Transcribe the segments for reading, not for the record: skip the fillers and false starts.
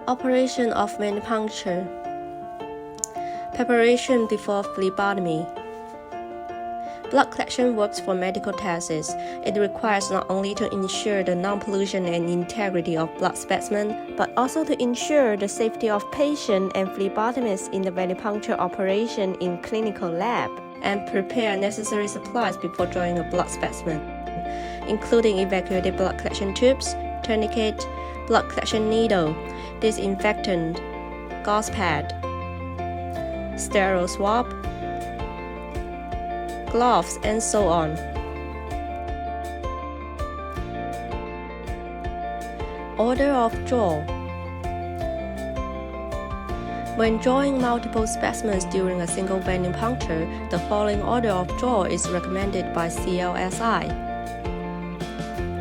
Operation of venipuncture. Preparation before phlebotomy. Blood collection works for medical tests. It requires not only to ensure the non-pollution and integrity of blood specimen, but also to ensure the safety of patient and phlebotomists in the venipuncture operation in clinical lab, and prepare necessary supplies before drawing a blood specimen, including evacuated blood collection tubes, tourniquet, blood collection needle, disinfectant, gauze pad, sterile swab, gloves, and so on. Order of draw. When drawing multiple specimens during a single venipuncture, the following order of draw is recommended by CLSI.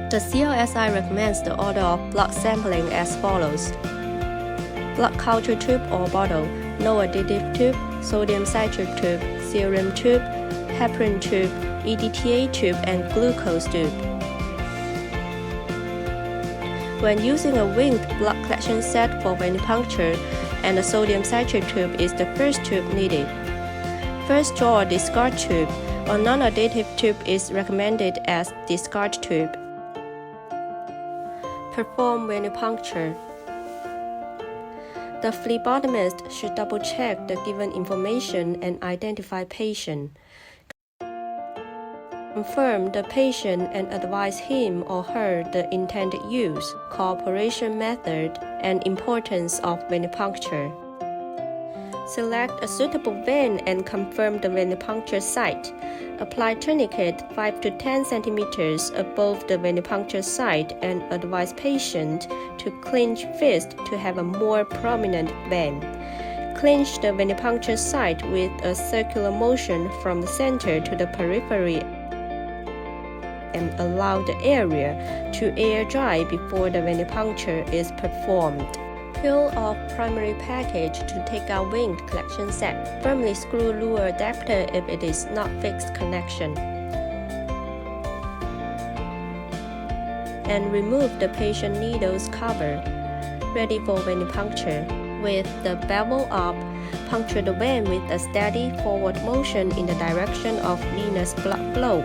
The CLSI recommends the order of blood sampling as follows: blood culture tube or bottle, no additive tube, sodium citrate tube, serum tube, heparin tube, EDTA tube, and glucose tube. When using a winged blood collection set for venipuncture, and the sodium citrate tube is the first tube needed. First draw a discard tube, or non-additive tube is recommended as discard tube. Perform venipuncture. The phlebotomist should double-check the given information and identify patient. Confirm the patient and advise him or her the intended use, cooperation method, and importance of venipuncture. Select a suitable vein and confirm the venipuncture site. Apply tourniquet 5 to 10 centimeters above the venipuncture site and advise patient to clench fist to have a more prominent vein. Clench the venipuncture site with a circular motion from the center to the periphery and allow the area to air dry before the venipuncture is performed. Peel off primary package to take out winged collection set. Firmly screw luer adapter if it is not fixed connection. And remove the patient needle's cover. Ready for venipuncture. With the bevel up, puncture the vein with a steady forward motion in the direction of venous blood flow,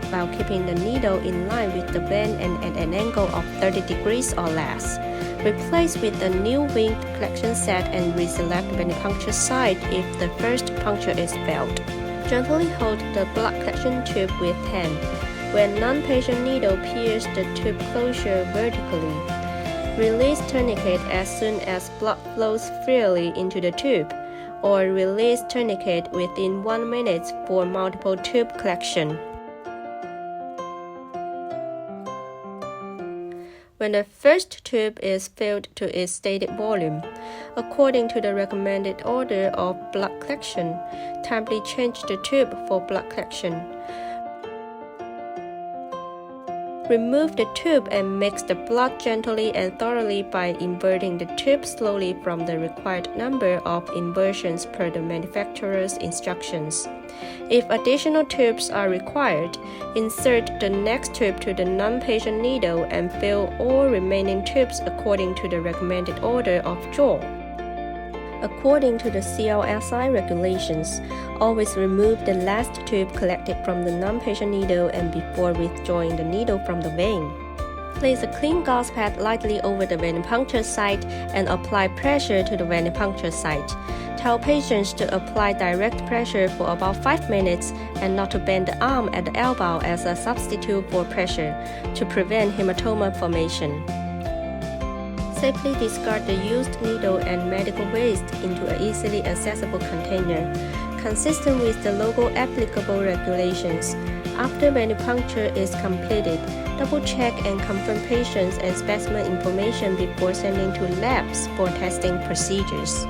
while keeping the needle in line with the vein and at an angle of 30 degrees or less. Replace with a new winged collection set and reselect venipuncture site if the first puncture is failed. Gently hold the blood collection tube with hand. When non-patient needle pierce the tube closure vertically, release tourniquet as soon as blood flows freely into the tube, or release tourniquet within 1 minute for multiple tube collection. When the first tube is filled to its stated volume, according to the recommended order of blood collection, timely change the tube for blood collection. Remove the tube and mix the blood gently and thoroughly by inverting the tube slowly from the required number of inversions per the manufacturer's instructions. If additional tubes are required, insert the next tube to the non-patient needle and fill all remaining tubes according to the recommended order of draw. According to the CLSI regulations, always remove the last tube collected from the non-patient needle and before withdrawing the needle from the vein. Place a clean gauze pad lightly over the venipuncture site and apply pressure to the venipuncture site. Tell patients to apply direct pressure for about 5 minutes and not to bend the arm at the elbow as a substitute for pressure to prevent hematoma formation. Safely discard the used needle and medical waste into an easily accessible container, consistent with the local applicable regulations. After venipuncture is completed, double-check and confirm patients and specimen information before sending to labs for testing procedures.